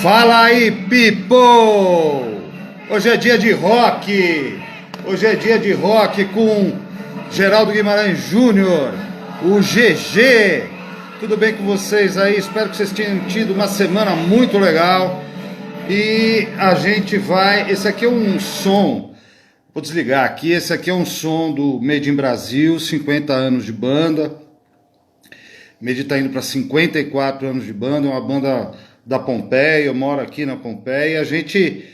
Fala aí, people! Hoje é dia de rock! Hoje é dia de rock com Geraldo Guimarães Júnior, o GG. Tudo bem com vocês aí? Espero que vocês tenham tido uma semana muito legal. E a gente vai... Esse aqui é um som... Vou desligar aqui. Esse aqui é um som do Made in Brasil, 50 anos de banda. Made está indo para 54 anos de banda, é uma banda da Pompeia, eu moro aqui na Pompeia, a gente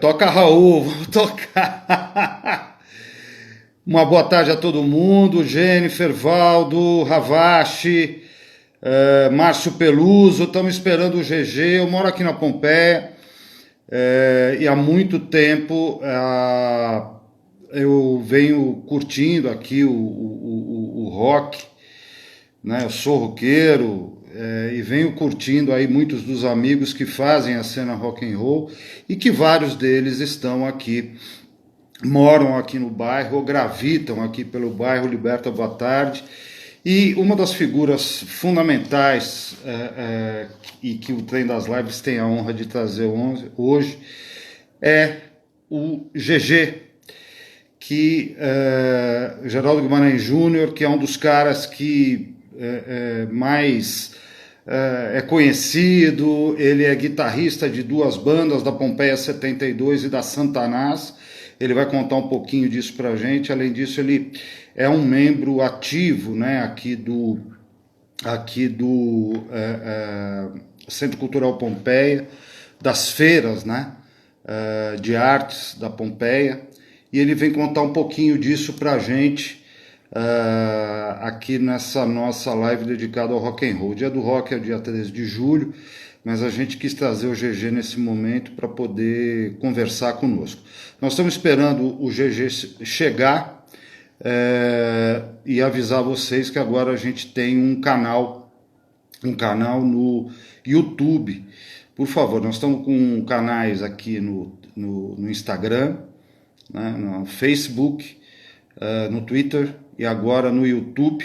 toca Raul, vamos tocar. Uma boa tarde a todo mundo, Jennifer, Valdo, Ravache, Márcio Peluso, estamos esperando o GG, eu moro aqui na Pompeia, e há muito tempo eu venho curtindo aqui o rock, né? Eu sou roqueiro e venho curtindo aí muitos dos amigos que fazem a cena rock and roll e que vários deles estão aqui, moram aqui no bairro, ou gravitam aqui pelo bairro Liberta Boa Tarde. E uma das figuras fundamentais e que o Trem das Lives tem a honra de trazer hoje é o GG, que Geraldo Guimarães Júnior, que é um dos caras que mais é conhecido. Ele é guitarrista de duas bandas, da Pompeia 72 e da Santanás. Ele vai contar um pouquinho disso pra gente. Além disso, ele é um membro ativo, né, aqui do Centro Cultural Pompeia, das feiras, né, de artes da Pompeia, e ele vem contar um pouquinho disso pra gente aqui nessa nossa live dedicada ao rock and roll. O dia do rock é o dia 13 de julho, mas a gente quis trazer o GG nesse momento para poder conversar conosco. Nós estamos esperando o GG chegar e avisar vocês que agora a gente tem um canal no YouTube. Por favor, nós estamos com canais aqui no Instagram, né, no Facebook, no Twitter e agora no YouTube.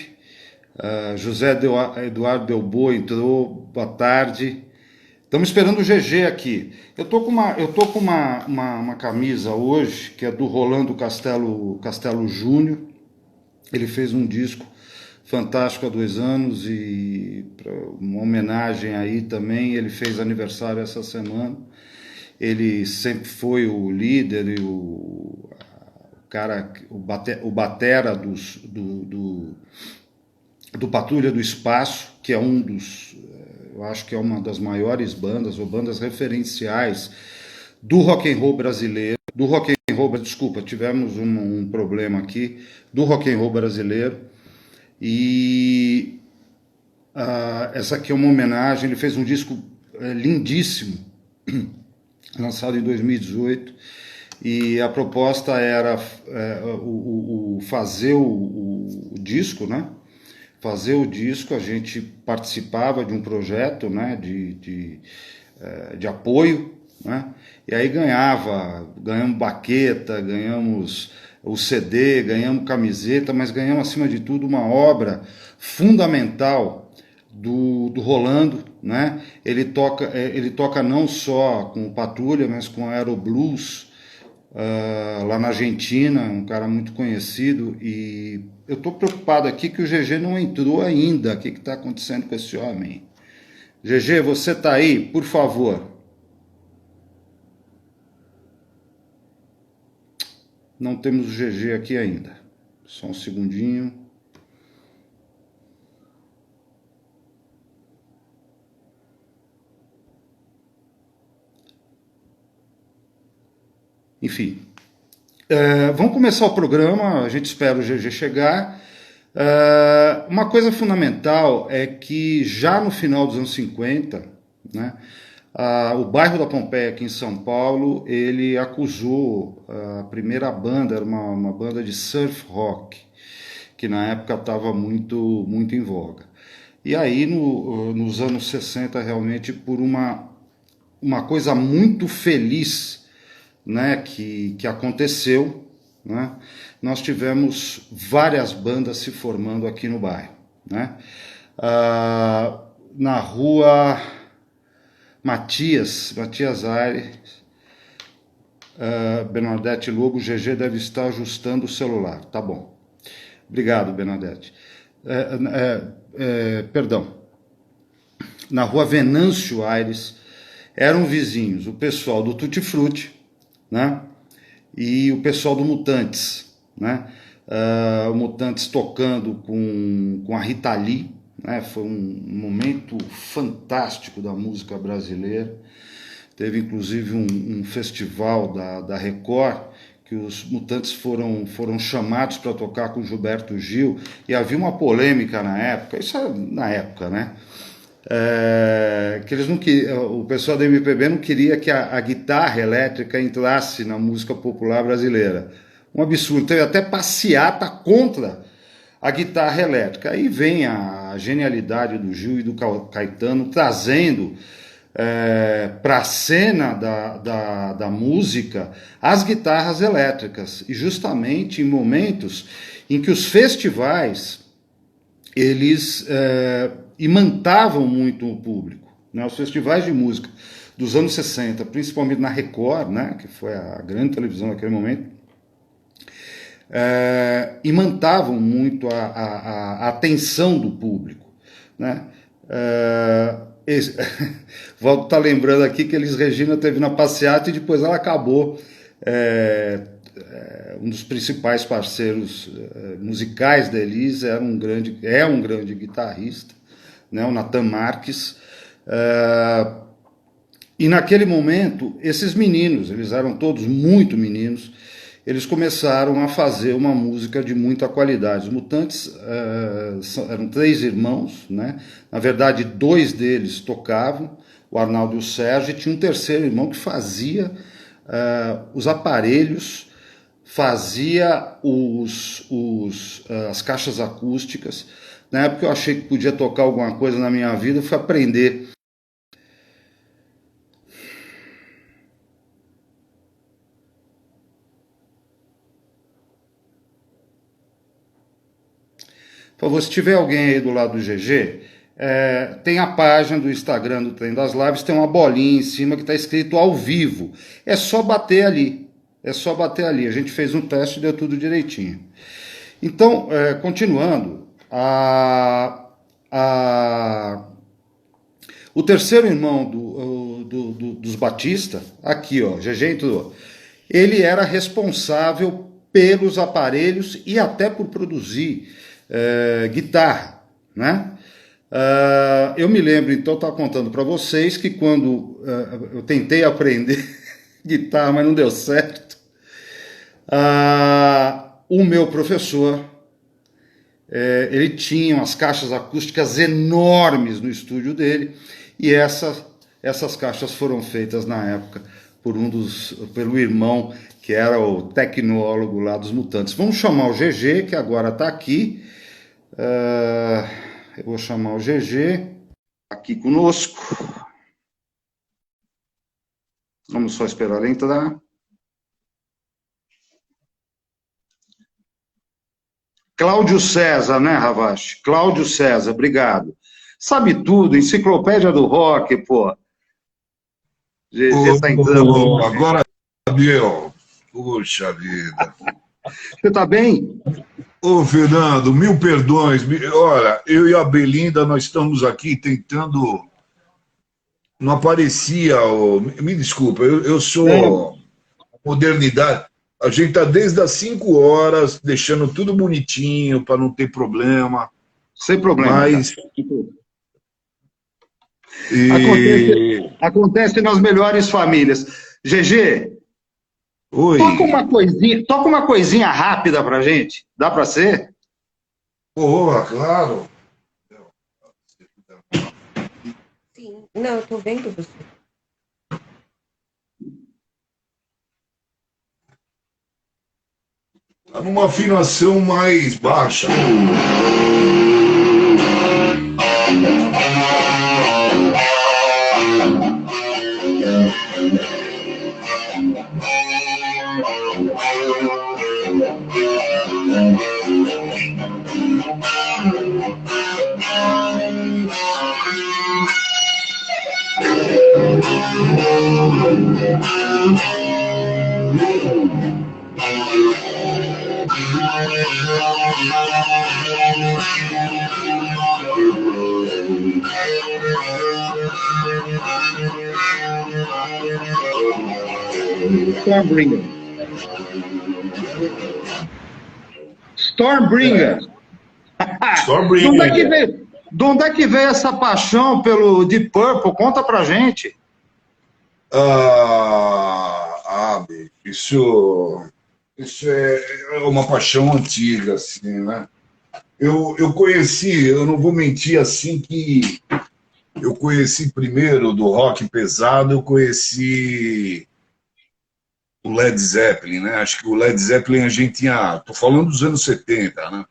José Eduardo Delbo entrou, boa tarde. Estamos esperando o GG aqui. Eu tô com uma camisa hoje que é do Rolando Castelo Júnior. Ele fez um disco fantástico há 2 anos e para uma homenagem aí também, ele fez aniversário essa semana. Ele sempre foi o líder e o batera do Patrulha do Espaço, que é eu acho que é uma das maiores bandas, ou bandas referenciais do rock and roll brasileiro, desculpa, tivemos um problema aqui, do rock and roll brasileiro, e essa aqui é uma homenagem. Ele fez um disco lindíssimo, lançado em 2018, e a proposta era fazer o disco, né? Fazer o disco, a gente participava de um projeto, né, de apoio, né? E aí ganhamos baqueta, ganhamos o CD, ganhamos camiseta, mas ganhamos acima de tudo uma obra fundamental do Rolando, né? Ele toca não só com o Patrulha, mas com o Aeroblues, lá na Argentina, um cara muito conhecido. E eu estou preocupado aqui que o GG não entrou ainda. O que está acontecendo com esse homem? GG, você está aí? Por favor. Não temos o GG aqui ainda. Só um segundinho. Enfim, vamos começar o programa. A gente espera o GG chegar. Uma coisa fundamental é que já no final dos anos 50, né, o bairro da Pompeia aqui em São Paulo, ele acusou a primeira banda, era uma banda de surf rock, que na época estava muito em voga. E aí nos anos 60, realmente, por uma coisa muito feliz, né, que aconteceu, né, nós tivemos várias bandas se formando aqui no bairro, né? Na rua Matias Aires, Bernadette Lobo, o GG deve estar ajustando o celular. Tá bom. Obrigado, Bernadette. Perdão. Na rua Venâncio Aires, eram vizinhos o pessoal do Tutti Frutti, né? E o pessoal do Mutantes, né? O Mutantes tocando com a Rita Lee, né? Foi um momento fantástico da música brasileira. Teve inclusive um festival da Record que os Mutantes foram chamados para tocar com Gilberto Gil, e havia uma polêmica na época, isso é na época, né? Que eles não o pessoal da MPB não queria que a guitarra elétrica entrasse na música popular brasileira. Um absurdo. Teve até passeata contra a guitarra elétrica. Aí vem a genialidade do Gil e do Caetano trazendo para a cena da música as guitarras elétricas, e justamente em momentos em que os festivais eles imantavam muito o público, né? Os festivais de música dos anos 60, principalmente na Record, né, que foi a grande televisão naquele momento, imantavam muito a atenção do público, né? Volto a estar lembrando aqui que Elis Regina teve na passeata e depois ela acabou um dos principais parceiros musicais da Elis é um grande guitarrista, né, o Natan Marques, e naquele momento esses meninos, eles eram todos muito meninos, eles começaram a fazer uma música de muita qualidade. Os Mutantes eram 3 irmãos, né? Na verdade 2 deles tocavam, o Arnaldo e o Sérgio, e tinha um terceiro irmão que fazia os aparelhos, fazia as caixas acústicas. Na época eu achei que podia tocar alguma coisa na minha vida, eu fui aprender. Por favor, se tiver alguém aí do lado do GG, tem a página do Instagram do Trem das Lives, tem uma bolinha em cima que está escrito ao vivo. É só bater ali. A gente fez um teste e deu tudo direitinho. Então, continuando, o terceiro irmão dos Batista, aqui, ó, GG e tudo, ele era responsável pelos aparelhos e até por produzir guitarra, né? Eu me lembro, então, estava contando para vocês que quando eu tentei aprender guitarra, mas não deu certo, o meu professor, ele tinha umas caixas acústicas enormes no estúdio dele, e essas caixas foram feitas na época pelo irmão que era o tecnólogo lá dos Mutantes. Vamos chamar o GG, que agora está aqui. Eu vou chamar o GG aqui conosco. Vamos só esperar ele entrar. Cláudio César, né, Ravache? Cláudio César, obrigado. Sabe tudo, enciclopédia do rock, pô. GG tá entrando. Agora deu. Puxa vida. Você tá bem? Ô, Fernando, mil perdões. Olha, eu e a Belinda, nós estamos aqui tentando... Não aparecia... Me desculpa, eu sou modernidade. A gente está desde as 5 horas, deixando tudo bonitinho, para não ter problema. Sem problema. Mas... Acontece nas melhores famílias. GG, oi. Toca uma coisinha rápida pra gente. Dá pra ser? Claro. Sim. Não, eu tô vendo você. Tá numa afinação mais baixa. Stormbringer. Stormbringer. Stormbringer. De onde é que veio essa paixão pelo Deep Purple? Conta pra gente. Isso é uma paixão antiga, assim, né? Eu conheci, eu não vou mentir, assim, que eu conheci primeiro do rock pesado, eu conheci o Led Zeppelin, né? Acho que o Led Zeppelin a gente tinha, tô falando dos anos 70, né?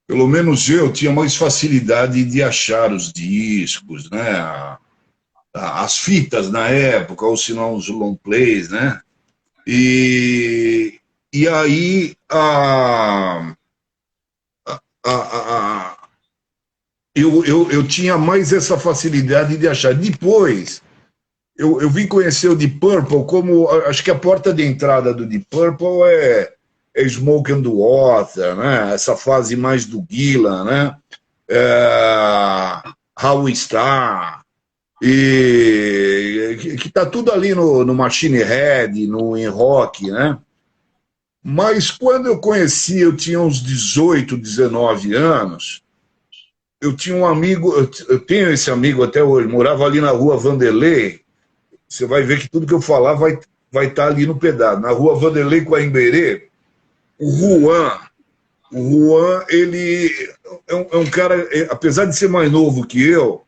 Pelo menos eu tinha mais facilidade de achar os discos, né? As fitas na época, ou se não os long plays, né? E aí eu tinha mais essa facilidade de achar. Depois, eu vim conhecer o Deep Purple como... Acho que a porta de entrada do Deep Purple é Smoke and the Water, né? Essa fase mais do Gillan, né? How We Star, e que tá tudo ali no Machine Head, no In Rock, né? Mas quando eu conheci, eu tinha uns 18, 19 anos, eu tinha um amigo, eu tenho esse amigo até hoje, morava ali na rua Vanderlei, você vai ver que tudo que eu falar vai estar ali no pedaço, na rua Vanderlei com a Emberê, o Juan, ele é um cara, apesar de ser mais novo que eu,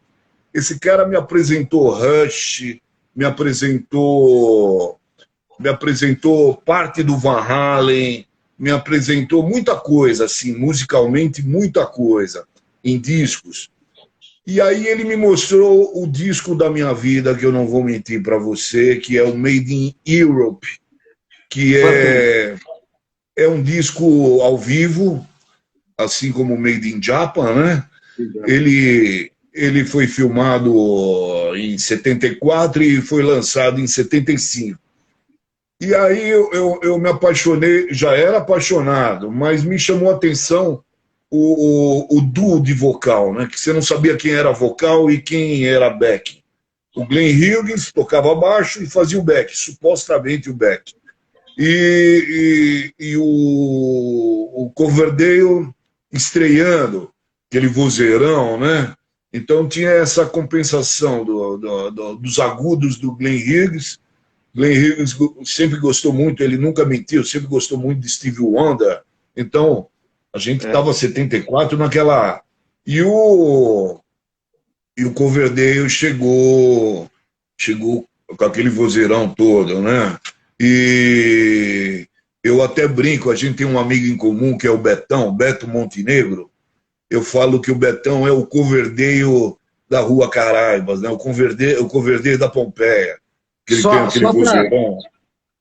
esse cara me apresentou Rush, me apresentou parte do Van Halen, me apresentou muita coisa, assim, musicalmente, muita coisa, em discos. E aí ele me mostrou o disco da minha vida, que eu não vou mentir para você, que é o Made in Europe, que é um disco ao vivo, assim como o Made in Japan, né? Ele foi filmado em 74 e foi lançado em 75. E aí eu me apaixonei, já era apaixonado, mas me chamou a atenção o duo de vocal, né? Que você não sabia quem era vocal e quem era back. O Glenn Hughes tocava baixo e fazia o back, supostamente o back. E o Coverdale estreando, aquele vozeirão, né? Então tinha essa compensação dos agudos do Glenn Hughes. Glenn Hughes sempre gostou muito, ele nunca mentiu, sempre gostou muito de Stevie Wonder. Então, a gente estava 74 naquela... E o Coverdale chegou com aquele vozeirão todo, né? E eu até brinco, a gente tem um amigo em comum que é o Betão, Beto Montenegro. Eu falo que o Betão é o Coverdale da Rua Caraibas, né? O Coverdale da Pompeia. Que ele tem aquele vozeirão.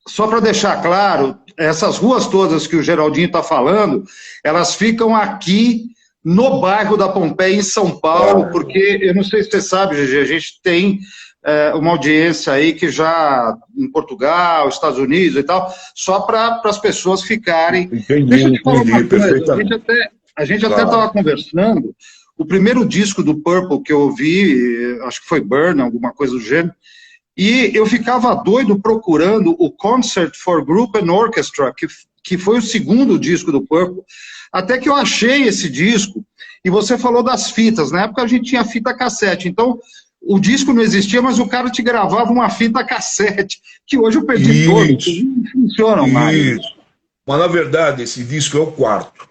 Só para deixar claro, essas ruas todas que o Geraldinho está falando, elas ficam aqui no bairro da Pompeia, em São Paulo, porque, eu não sei se você sabe, GG, a gente tem uma audiência aí que já em Portugal, Estados Unidos e tal, só para as pessoas ficarem... Entendi, Deixa eu te falar uma coisa, perfeitamente. a gente até estava conversando, o primeiro disco do Purple que eu ouvi, acho que foi Burn, alguma coisa do gênero, e eu ficava doido procurando o Concert for Group and Orchestra, que foi o segundo disco do Purple, até que eu achei esse disco, e você falou das fitas, na época a gente tinha fita cassete, então o disco não existia, mas o cara te gravava uma fita cassete, que hoje eu perdi todos, não funcionam mais. Mas na verdade esse disco é o quarto.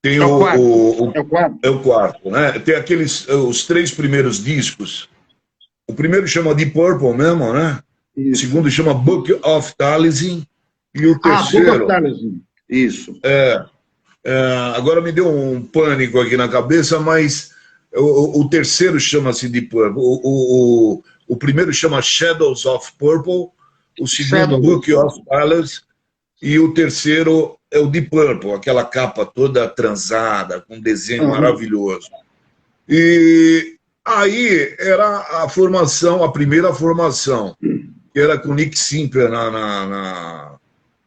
Tem É o quarto? É o quarto, né? Tem os três primeiros discos. O primeiro chama Deep Purple mesmo, né? Isso. O segundo chama Book of Talisman. E o terceiro... Book of Talisman. Isso. Agora me deu um pânico aqui na cabeça, mas o terceiro chama-se Deep Purple. O primeiro chama Shadows of Purple. O segundo, Book of Talisman. E o terceiro é o Deep Purple, aquela capa toda transada, com desenho maravilhoso. E Aí era a formação, a primeira formação, que era com o Nick Simper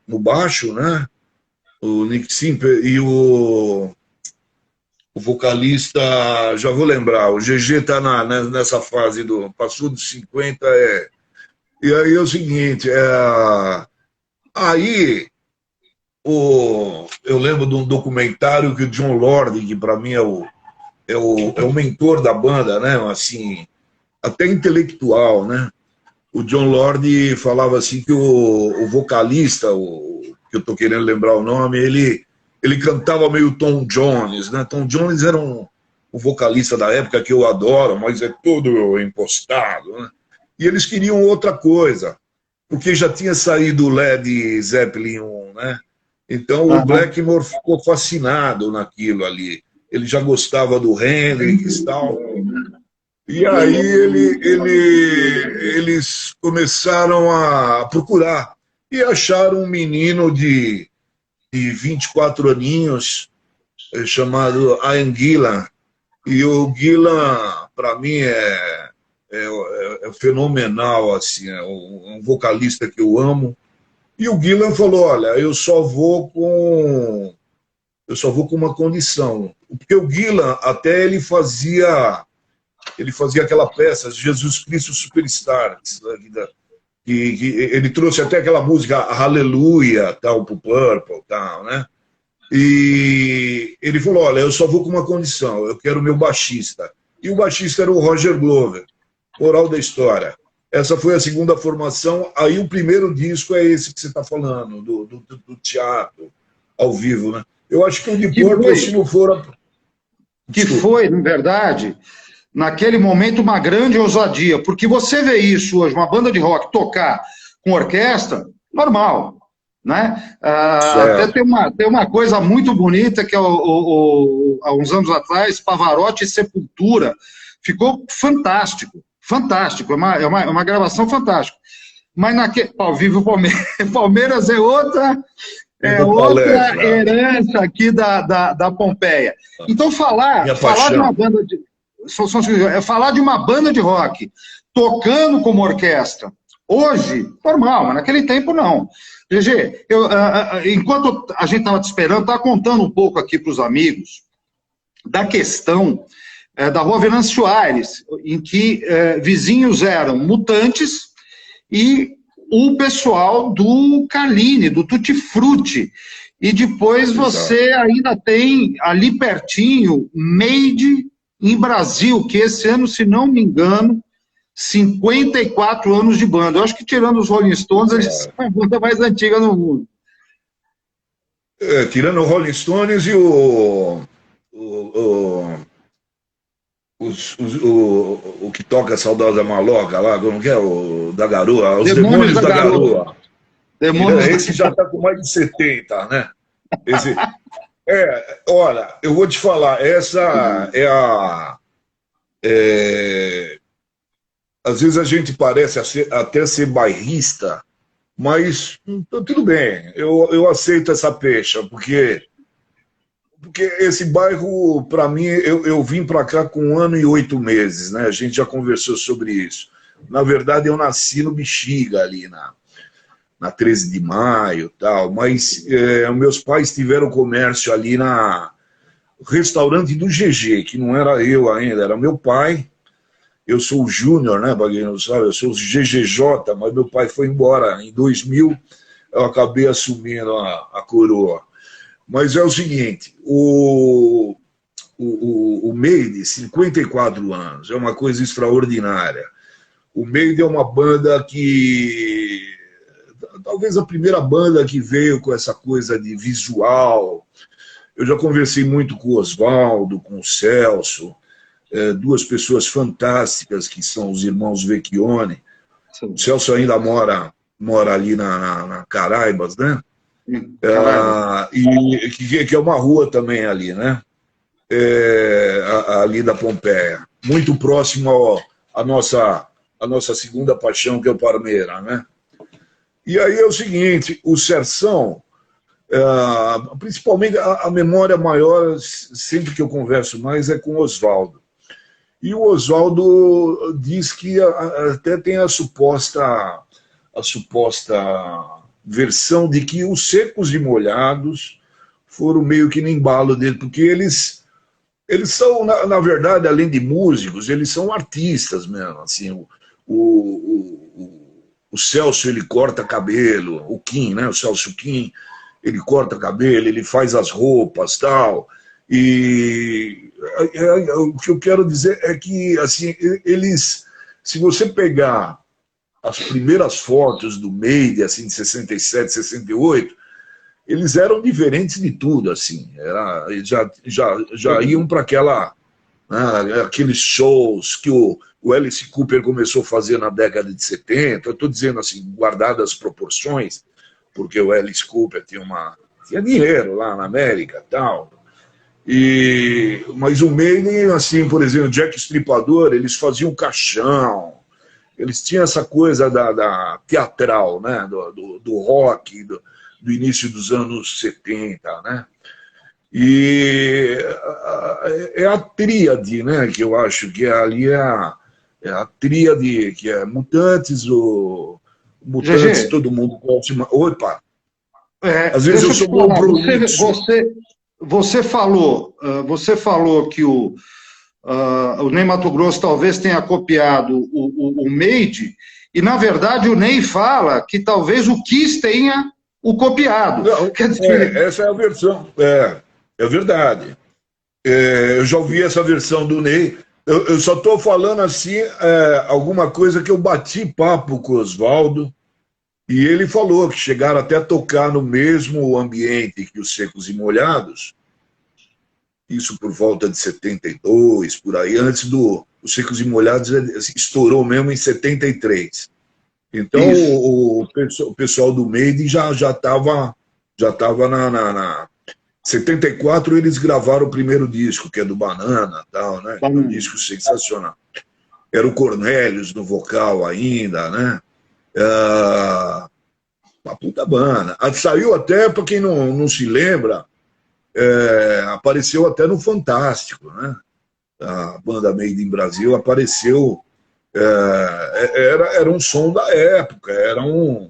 no baixo, né? O Nick Simper e o vocalista, já vou lembrar, o GG tá nessa fase passou dos 50, e aí é o seguinte, aí eu lembro de um documentário que o John Lord, que para mim é o mentor da banda, né, assim, até intelectual, né, o John Lord falava assim que o vocalista, que eu tô querendo lembrar o nome, ele cantava meio Tom Jones, né? Tom Jones era um vocalista da época que eu adoro, mas é todo impostado, né? E eles queriam outra coisa, porque já tinha saído o Led Zeppelin 1, né? Então o Blackmore ficou fascinado naquilo ali. Ele já gostava do Hendrix e tal. E aí eles começaram a procurar e acharam um menino de 24 aninhos, chamado Ian Gillan. E o Gillan, para mim, é fenomenal, assim, é um vocalista que eu amo. E o Gillan falou, olha, eu só vou com uma condição. Porque o Gillan, até ele fazia aquela peça, Jesus Cristo Superstar, que ele trouxe até aquela música Aleluia, tal, pro Purple, tal, né? E ele falou, olha, eu só vou com uma condição, eu quero o meu baixista. E o baixista era o Roger Glover, moral da história. Essa foi a segunda formação, aí o primeiro disco é esse que você está falando, do teatro ao vivo, né? Eu acho que o de Purple, se não for... Que foi, na verdade, naquele momento, uma grande ousadia, porque você vê isso hoje, uma banda de rock tocar com orquestra, normal, né? Até tem uma coisa muito bonita, que há uns anos atrás, Pavarotti e Sepultura, ficou fantástico, fantástico, é uma gravação fantástica. Mas ao vivo Palmeiras é outra herança aqui da Pompeia. Então falar de uma banda de falar de uma banda de rock tocando como orquestra, hoje, normal, mas naquele tempo não. GG, enquanto a gente estava te esperando, estava contando um pouco aqui para os amigos da questão da Rua Venâncio Aires, em que vizinhos eram Mutantes e o pessoal do Carlini, do Tutti Frutti. E depois você ainda tem ali pertinho Made em Brasil, que esse ano, se não me engano, 54 anos de banda. Eu acho que tirando os Rolling Stones, eles são a banda mais antiga no mundo. Tirando os Rolling Stones e o que toca a Saudosa Maloca lá, como que é? O da Garoa, os Demônios da Garoa. Esse já está com mais de 70, né? Olha, eu vou te falar, essa é às vezes a gente parece até ser bairrista, mas tudo bem, eu aceito essa pecha, porque esse bairro, para mim, eu vim para cá com 1 ano e 8 meses, né? A gente já conversou sobre isso. Na verdade, eu nasci no Bexiga, ali na 13 de maio e tal, mas meus pais tiveram comércio ali na restaurante do GG, que não era eu ainda, era meu pai. Eu sou o Júnior, né, para quem não sabe, eu sou o GGJ, mas meu pai foi embora em 2000, eu acabei assumindo a coroa. Mas é o seguinte, o Made, 54 anos, é uma coisa extraordinária. O Made é uma banda que... talvez a primeira banda que veio com essa coisa de visual. Eu já conversei muito com o Oswaldo, com o Celso, duas pessoas fantásticas que são os irmãos Vecchione. O Celso ainda mora ali na Caraibas, né? E que é uma rua também ali, né? Ali da Pompeia. Muito próximo à nossa segunda paixão, que é o Parmeira, né? E aí é o seguinte, o Serção, principalmente a memória maior, sempre que eu converso mais, é com o Oswaldo. E o Oswaldo diz que até tem a suposta versão de que os Secos e Molhados foram meio que no embalo dele, porque eles são, na verdade, além de músicos, eles são artistas mesmo. Assim, o Celso, ele corta cabelo, o Kim, né? O Celso Kim, ele corta cabelo, ele faz as roupas, tal. E o que eu quero dizer é que, assim, eles, se você pegar as primeiras fotos do Maiden, assim, de 67, 68, eles eram diferentes de tudo, assim. Eles já iam para aqueles shows que o Alice Cooper começou a fazer na década de 70. Eu estou dizendo assim, guardadas as proporções, porque o Alice Cooper tinha dinheiro lá na América e tal. Mas o Maiden, assim, por exemplo, Jack Stripador, eles faziam caixão, eles tinham essa coisa da teatral, né? do rock, do início dos anos 70, né? E é a tríade, né? Que eu acho que ali é a tríade, que é Mutantes, Mutantes, GG, todo mundo gosta. Opa! Às vezes deixa eu eu te sou bom falar, prolixo. você falou que o Ney Matogrosso talvez tenha copiado o Made, e na verdade o Ney fala que talvez o Kiss tenha o copiado. Não, Quer dizer, essa é a versão. É verdade. Eu já ouvi essa versão do Ney. Eu só estou falando assim, alguma coisa que eu bati papo com o Oswaldo, e ele falou que chegaram até a tocar no mesmo ambiente que os Secos e Molhados, isso por volta de 72, por aí, antes os Secos e Molhados estourou mesmo em 73. Então isso. o pessoal do Maiden já estava na 74. Eles gravaram o primeiro disco, que é do Banana, tal, né? É um disco sensacional. Era o Cornelius no vocal ainda, né? Uma puta banda. Saiu até, para quem não se lembra, apareceu até no Fantástico, né? A banda Made in Brasil apareceu. Era um som da época, era o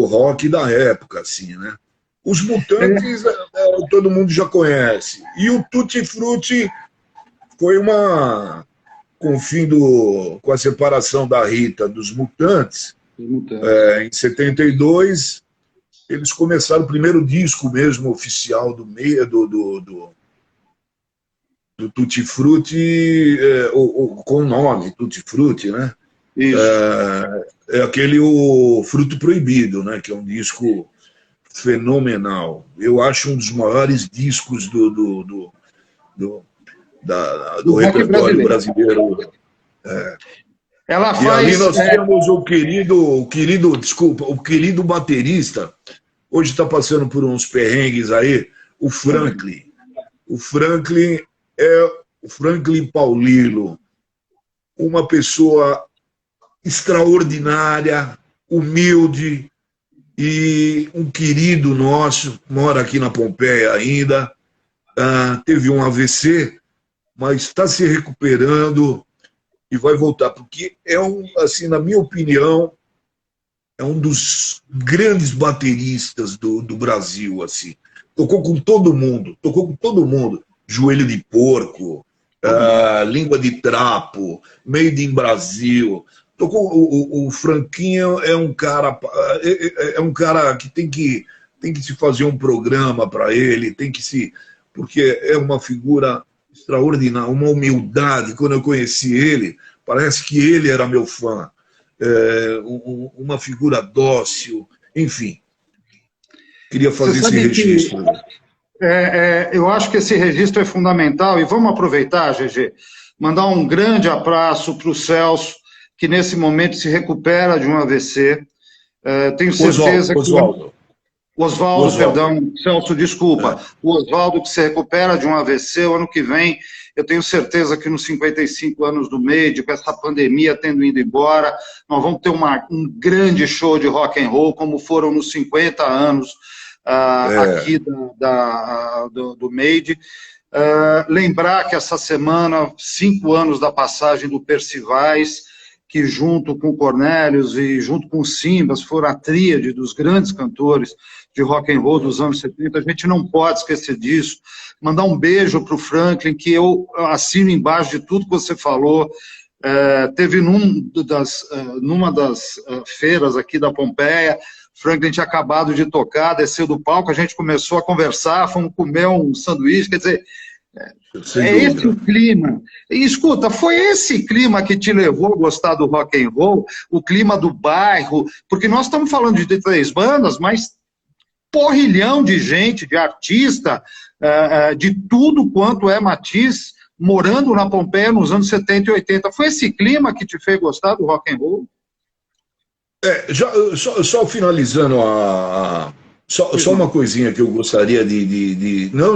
rock da época, assim, né? Os Mutantes, todo mundo já conhece. E o Tutti Frutti foi com a separação da Rita dos Mutantes, em 72, eles começaram o primeiro disco mesmo oficial do Tutti Frutti, com o nome Tutti Frutti, né? Isso. É aquele o Fruto Proibido, né? Que é um disco fenomenal. Eu acho um dos maiores discos do rock repertório brasileiro. brasileiro. Ela E ali faz. nós temos o querido baterista, hoje está passando por uns perrengues aí, o Franklin. O Franklin é o Franklin Paulilo, uma pessoa extraordinária, humilde, e um querido nosso, mora aqui na Pompeia ainda, teve um AVC, mas está se recuperando e vai voltar, porque assim, na minha opinião, é um dos grandes bateristas do Brasil, assim. Tocou com todo mundo, Joelho de Porco, Língua de Trapo, Made in Brasil. Tocou o Franquinho, é um cara que tem que se fazer um programa para ele, porque é uma figura extraordinária, uma humildade. Quando eu conheci ele, parece que ele era meu fã. Uma figura dócil, enfim. Queria fazer esse registro. Eu acho que esse registro é fundamental, e vamos aproveitar, GG, mandar um grande abraço para o Celso, que nesse momento se recupera de um AVC. Tenho certeza que... Oswaldo, perdão, Celso, desculpa. O Oswaldo, que se recupera de um AVC, o ano que vem, eu tenho certeza que nos 55 anos do Made, com essa pandemia tendo ido embora, nós vamos ter um grande show de rock and roll, como foram nos 50 anos aqui do Made. Lembrar que essa semana, 5 anos da passagem do Percivais, que junto com o Cornelius e junto com o Simbas foram a tríade dos grandes cantores de rock and roll dos anos 70, a gente não pode esquecer disso. Mandar um beijo para o Franklin, que eu assino embaixo de tudo que você falou. Teve numa das feiras aqui da Pompeia, Franklin tinha acabado de tocar, desceu do palco, a gente começou a conversar, fomos comer um sanduíche, quer dizer, esse o clima. E escuta, foi esse clima que te levou a gostar do rock and roll, o clima do bairro, porque nós estamos falando de 3 bandas, mas porrilhão de gente, de artista, de tudo quanto é matiz, morando na Pompeia nos anos 70 e 80. Foi esse clima que te fez gostar do rock and roll? Só finalizando só uma coisinha que eu gostaria de... Não.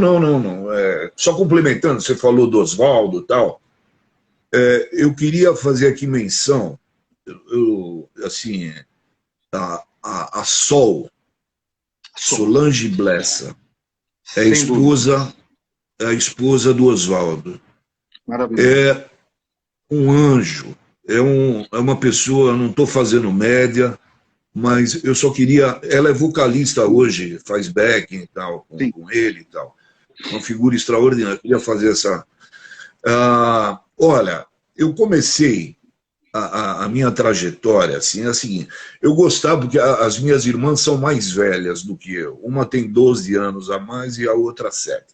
Só complementando, você falou do Oswaldo e tal. Eu queria fazer aqui menção, a Sol, Solange Blessa, é a esposa do Oswaldo. É um anjo, é uma pessoa, não estou fazendo média, mas eu só queria... Ela é vocalista hoje, faz backing e tal, com ele e tal. Uma figura extraordinária. Eu queria fazer essa... olha, eu comecei a minha trajetória, assim, é a seguinte. Eu gostava, porque as minhas irmãs são mais velhas do que eu. Uma tem 12 anos a mais e a outra 7.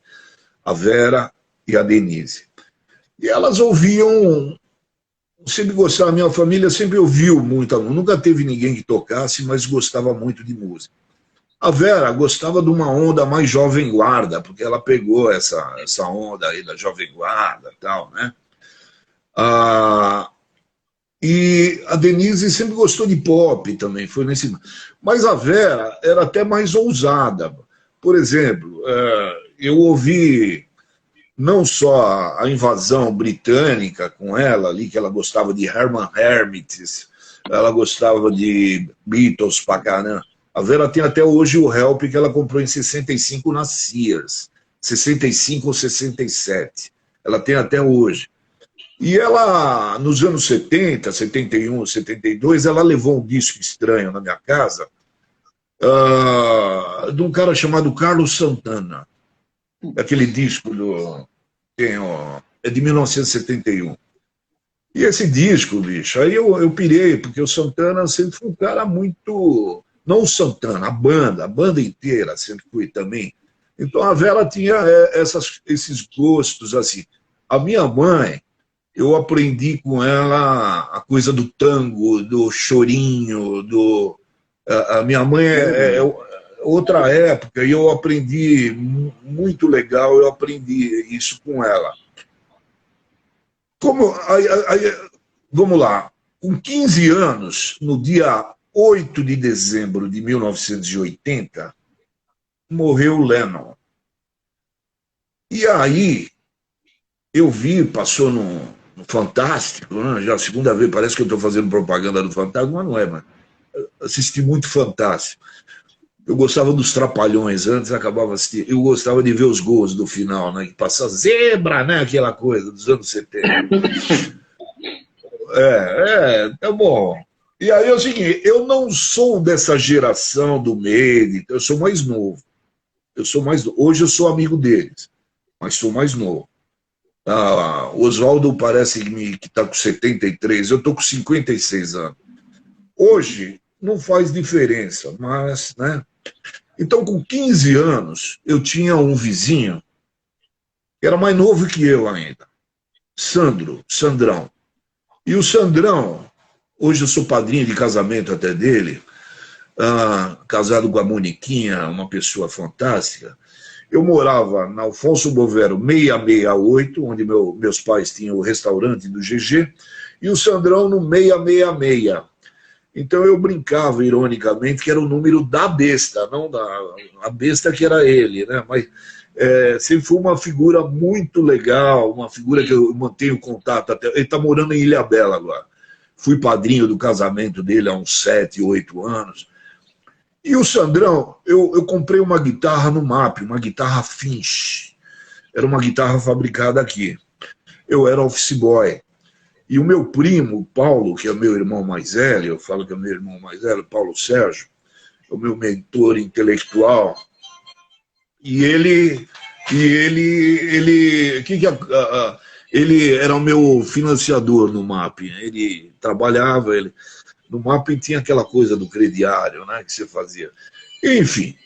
A Vera e a Denise. E elas ouviam... Sempre gostava, a minha família sempre ouviu muito, nunca teve ninguém que tocasse, mas gostava muito de música. A Vera gostava de uma onda mais jovem guarda, porque ela pegou essa onda aí da jovem guarda e tal, né? E a Denise sempre gostou de pop também, foi nesse... Mas a Vera era até mais ousada. Por exemplo, eu ouvi... não só a invasão britânica com ela ali, que ela gostava de Herman Hermits, ela gostava de Beatles pra caramba. A Vera tem até hoje o Help, que ela comprou em 65 na Sears, 65 ou 67. Ela tem até hoje. E ela, nos anos 70, 71, 72, ela levou um disco estranho na minha casa, de um cara chamado Carlos Santana. Aquele disco é de 1971. E esse disco, bicho, aí eu pirei, porque o Santana sempre foi um cara muito... Não o Santana, a banda inteira sempre foi também. Então a Vera tinha esses gostos, assim. A minha mãe, eu aprendi com ela a coisa do tango, do chorinho, a minha mãe é outra época, e eu aprendi muito legal, eu aprendi isso com ela. Vamos lá, com 15 anos, no dia 8 de dezembro de 1980, morreu Lennon. E aí, eu vi, passou no Fantástico, né? Já a segunda vez, parece que eu estou fazendo propaganda do Fantástico, mas não é, mas assisti muito Fantástico. Eu gostava dos Trapalhões antes, acabava assistindo. Eu gostava de ver os gols do final, né? Que passava zebra, né? Aquela coisa dos anos 70. Tá bom. E aí é o seguinte, eu não sou dessa geração do meio, eu sou mais novo. Hoje eu sou amigo deles, mas sou mais novo. O Oswaldo parece que está com 73, eu estou com 56 anos. Hoje não faz diferença, mas, né? Então, com 15 anos, eu tinha um vizinho que era mais novo que eu ainda, Sandrão. E o Sandrão, hoje eu sou padrinho de casamento até dele, casado com a Moniquinha, uma pessoa fantástica. Eu morava na Alfonso Bovero 668, onde meus pais tinham o restaurante do GG, e o Sandrão no 666. Então eu brincava, ironicamente, que era o número da besta, não a besta que era ele, né? Mas sempre foi uma figura muito legal, uma figura que eu mantenho contato até. Ele está morando em Ilhabela agora. Fui padrinho do casamento dele há uns 7, 8 anos. E o Sandrão, eu comprei uma guitarra no MAP, uma guitarra Finch. era uma guitarra fabricada aqui. Eu era office boy. E o meu primo, Paulo, que é meu irmão mais velho, eu falo que é meu irmão mais velho, Paulo Sérgio, é o meu mentor intelectual, ele era o meu financiador no MAP. Ele trabalhava, no MAP tinha aquela coisa do crediário, né, que você fazia. Enfim,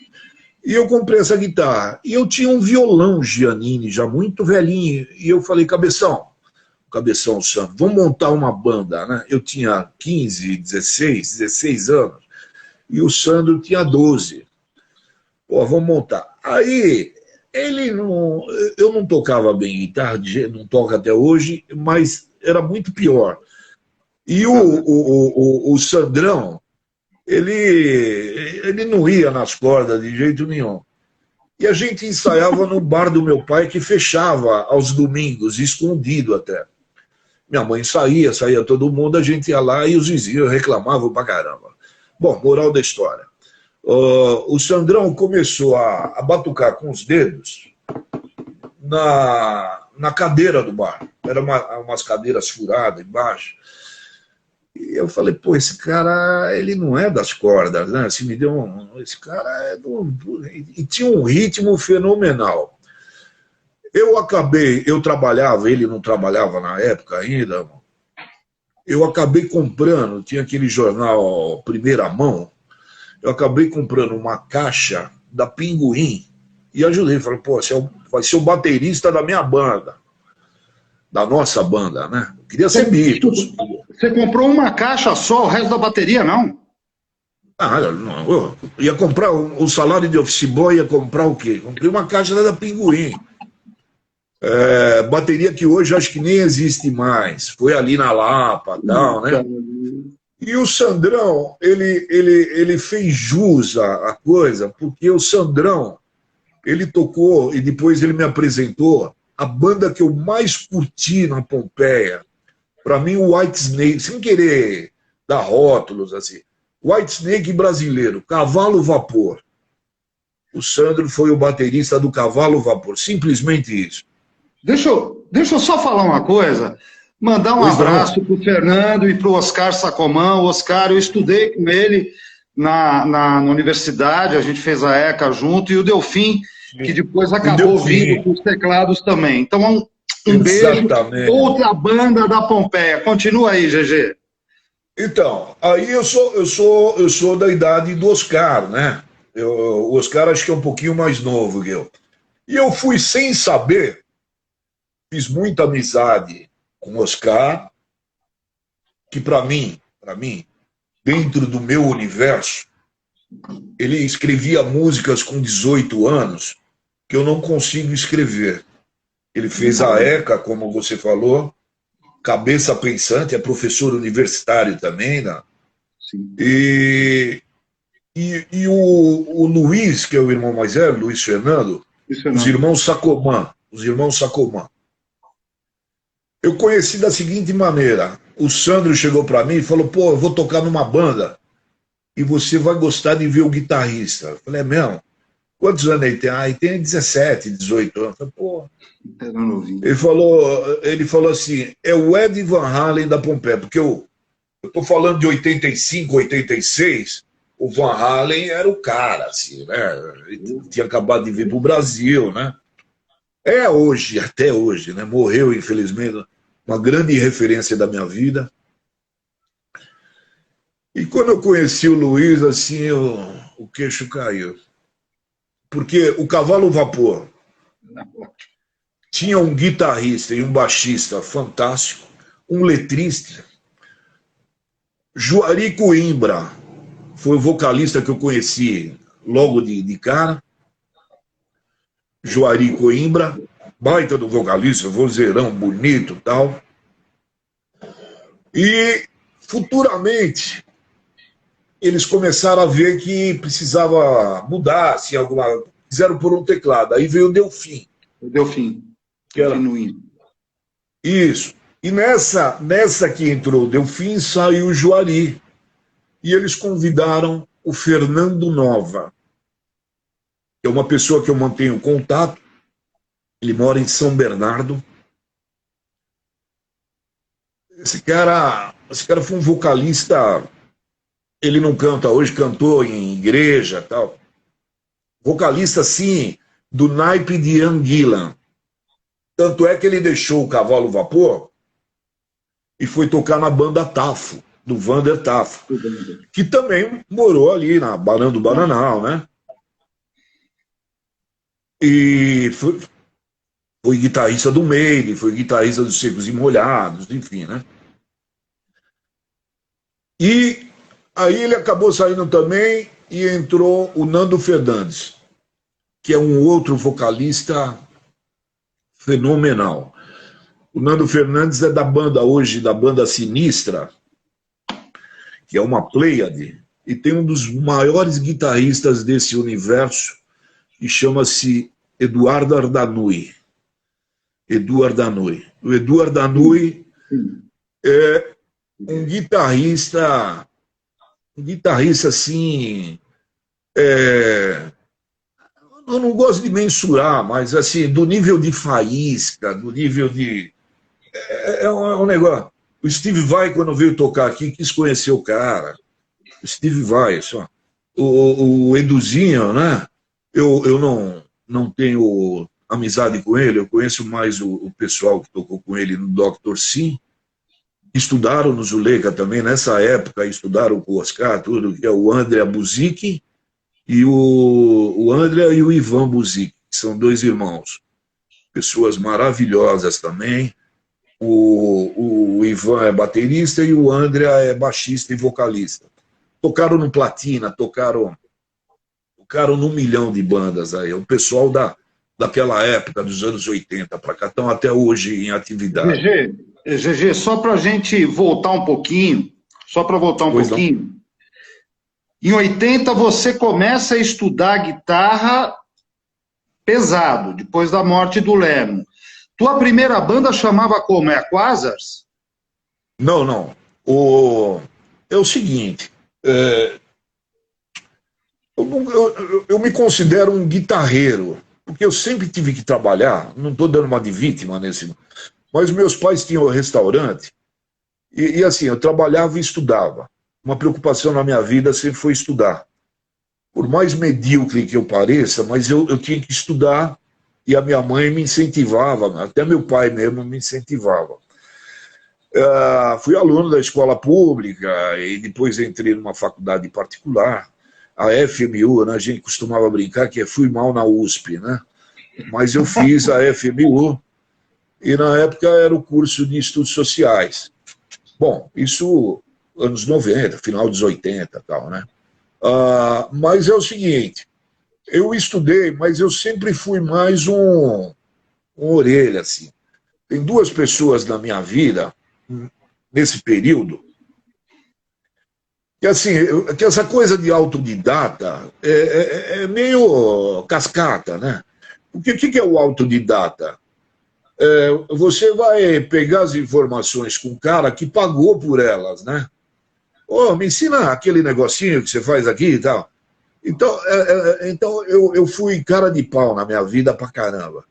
e eu comprei essa guitarra. E eu tinha um violão Giannini, já muito velhinho, e eu falei, Cabeção Santo, vamos montar uma banda, né? Eu tinha 15, 16 anos, e o Sandro tinha 12. Pô, vamos montar. Aí, eu não tocava bem guitarra, não toco até hoje, mas era muito pior. E o Sandrão, ele não ia nas cordas de jeito nenhum. E a gente ensaiava no bar do meu pai, que fechava aos domingos, escondido até. Minha mãe saía todo mundo, a gente ia lá e os vizinhos reclamavam pra caramba. Bom, moral da história. O Sandrão começou a batucar com os dedos na cadeira do bar. Eram umas cadeiras furadas embaixo. E eu falei, pô, esse cara, ele não é das cordas, né? Assim, esse cara é E tinha um ritmo fenomenal. Eu trabalhava, ele não trabalhava na época ainda, eu acabei comprando, tinha aquele jornal Primeira Mão, eu acabei comprando uma caixa da Pinguim e ajudei, falei, pô, você vai ser o baterista da minha banda, da nossa banda, né? Eu queria ser Beatles. Você comprou uma caixa só, o resto da bateria não? Não, eu ia comprar o salário de office boy, ia comprar o quê? Comprei uma caixa da Pinguim. Bateria que hoje acho que nem existe mais. Foi ali na Lapa e tal, né? E o Sandrão, ele fez jus à coisa, porque o Sandrão, ele tocou, e depois ele me apresentou, a banda que eu mais curti na Pompeia, para mim o Whitesnake, sem querer dar rótulos assim, Whitesnake brasileiro, Cavalo Vapor. O Sandro foi o baterista do Cavalo Vapor, simplesmente isso. Deixa eu só falar uma coisa, mandar um abraço para o Fernando e para o Oscar Sacomã. O Oscar, eu estudei com ele na universidade, a gente fez a ECA junto, e o Delfim, que depois acabou vindo com os teclados também. Então, um beijo. Outra banda da Pompeia. Continua aí, GG. Então, aí eu sou da idade do Oscar, né? O Oscar acho que é um pouquinho mais novo que eu. E eu fui sem saber, fiz muita amizade com o Oscar, que para mim, dentro do meu universo, ele escrevia músicas com 18 anos que eu não consigo escrever. Ele fez a ECA, como você falou, cabeça pensante, é professor universitário também, né? Sim. E o Luiz, que é o irmão mais velho, Luiz Fernando, os irmãos Sacomã. Eu conheci da seguinte maneira: o Sandro chegou para mim e falou, pô, eu vou tocar numa banda e você vai gostar de ver o guitarrista. Eu falei, mesmo? Quantos anos ele tem? Ele tem 17, 18 anos. Eu falei, pô. Ele falou assim, é o Ed Van Halen da Pompeia, porque eu estou falando de 85, 86, o Van Halen era o cara, assim, né? Ele tinha acabado de vir para o Brasil, né? Até hoje, né? Morreu, infelizmente, uma grande referência da minha vida. E quando eu conheci o Luiz, assim, o queixo caiu. Porque o Cavalo Vapor tinha um guitarrista e um baixista fantástico, um letrista. Juari Coimbra foi o vocalista que eu conheci logo de cara. Juari Coimbra, baita do vocalista, vozeirão bonito e tal. E futuramente eles começaram a ver que precisava mudar, assim, quiseram pôr um teclado. Aí veio o Delfim. O Delfim. Que era... Isso. E nessa que entrou o Delfim, saiu o Juari. E eles convidaram o Fernando Nova, que é uma pessoa que eu mantenho contato, Ele mora em São Bernardo. Esse cara foi um vocalista. Ele não canta hoje, cantou em igreja, tal. Vocalista, sim, do naipe de Ian Gillan. Tanto é que ele deixou o Cavalo Vapor e foi tocar na banda Tafo, do Vander Tafo, que também morou ali na Barão do Bananal, né? E foi guitarrista do Meire, foi guitarrista dos Secos e Molhados, enfim, né? E aí ele acabou saindo também e entrou o Nando Fernandes, que é um outro vocalista fenomenal. O Nando Fernandes é da banda hoje, da banda Sinistra, que é uma pleiade, e tem um dos maiores guitarristas desse universo, que chama-se Eduardo Ardanui. Eduardo Ardanui. O Eduardo Ardanui é um guitarrista assim, eu não gosto de mensurar, mas assim, do nível de faísca, do nível de... É um negócio. O Steve Vai, quando veio tocar aqui, quis conhecer o cara. O Steve Vai, só. O Eduzinho, né? Eu não tenho amizade com ele, eu conheço mais o pessoal que tocou com ele no Dr. Sim. Estudaram no Zuleika também, nessa época, estudaram com o Oscar, tudo, que é o André Buzik e o André e o Ivan Buzik, que são dois irmãos. Pessoas maravilhosas também. O Ivan é baterista e o André é baixista e vocalista. Tocaram no Platina, tocaram num milhão de bandas aí. O pessoal daquela época, dos anos 80 para cá, estão até hoje em atividade. GG, só para a gente voltar um pouquinho, Pois não. Em 80 você começa a estudar guitarra pesado, depois da morte do Lemo. Tua primeira banda chamava como? É a Quasars? Não. É o seguinte, eu me considero um guitarreiro, porque eu sempre tive que trabalhar, não estou dando uma de vítima nesse... Mas meus pais tinham um restaurante, e assim, eu trabalhava e estudava. Uma preocupação na minha vida sempre foi estudar. Por mais medíocre que eu pareça, mas eu tinha que estudar, e a minha mãe me incentivava, até meu pai mesmo me incentivava. Fui aluno da escola pública, e depois entrei numa faculdade particular, a FMU, né, a gente costumava brincar que fui mal na USP, né? Mas eu fiz a FMU, e na época era o curso de estudos sociais. Bom, isso anos 90, final dos 80 e tal, né? Mas é o seguinte, eu estudei, mas eu sempre fui mais um orelha, assim. Tem duas pessoas na minha vida, nesse período, que assim, que essa coisa de autodidata é meio cascata, né? Porque o que é o autodidata? Você vai pegar as informações com um cara que pagou por elas, né? Me ensina aquele negocinho que você faz aqui e tal. Então eu fui cara de pau na minha vida pra caramba.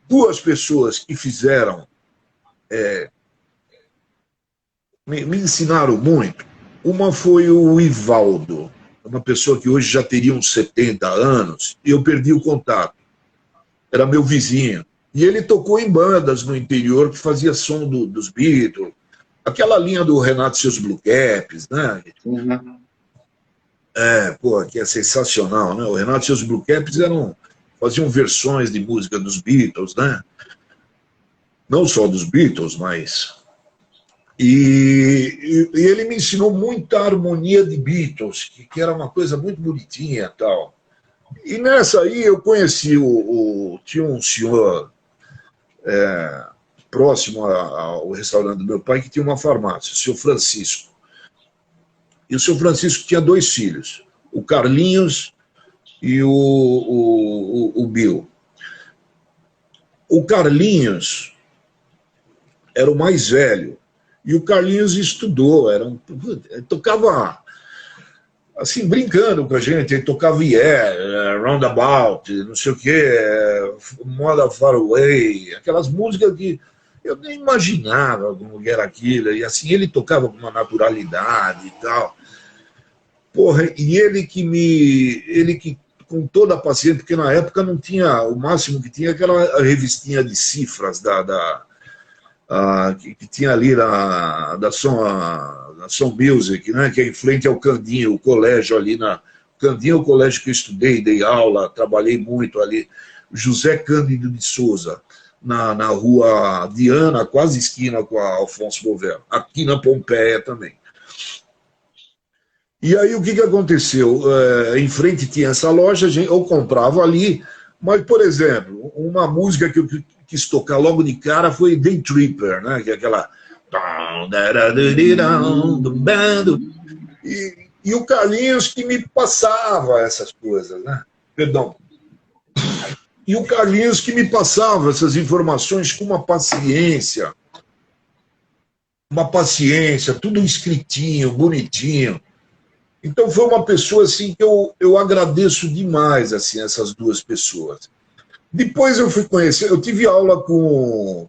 Duas pessoas que fizeram, me ensinaram muito. Uma foi o Ivaldo, uma pessoa que hoje já teria uns 70 anos, e eu perdi o contato. Era meu vizinho. E ele tocou em bandas no interior que fazia som dos Beatles, aquela linha do Renato e seus Blue Caps, né? Uhum. Que é sensacional, né? O Renato e seus Blue Caps faziam versões de música dos Beatles, né? Não só dos Beatles, mas... E ele me ensinou muita harmonia de Beatles, que era uma coisa muito bonitinha e tal. E nessa aí eu conheci tinha um senhor próximo ao restaurante do meu pai que tinha uma farmácia, o senhor Francisco. E o senhor Francisco tinha dois filhos, o Carlinhos e o Bill. O Carlinhos era o mais velho, e o Carlinhos estudou, tocava assim, brincando com a gente, ele tocava Roundabout, não sei o quê, Moda Far Away, aquelas músicas que eu nem imaginava como era aquilo, e assim, ele tocava com uma naturalidade e tal. Porra, e ele que com toda a paciência, porque na época não tinha, o máximo que tinha aquela revistinha de cifras que tinha ali da Som Music, né, que é em frente ao Candinho, o colégio ali Candinho é o colégio que eu estudei, dei aula, trabalhei muito ali, José Cândido de Souza, na rua Diana, quase esquina com a Alfonso Bovero, aqui na Pompeia também. E aí o que aconteceu? Em frente tinha essa loja, eu comprava ali, mas, por exemplo, uma música que eu quis tocar logo de cara foi Day Tripper, né? Que é aquela. E o Carlinhos que me passava essas coisas, né? Perdão. E o Carlinhos que me passava essas informações com uma paciência, tudo escritinho, bonitinho. Então foi uma pessoa assim que eu agradeço demais assim essas duas pessoas. Depois eu fui conhecer, eu tive aula com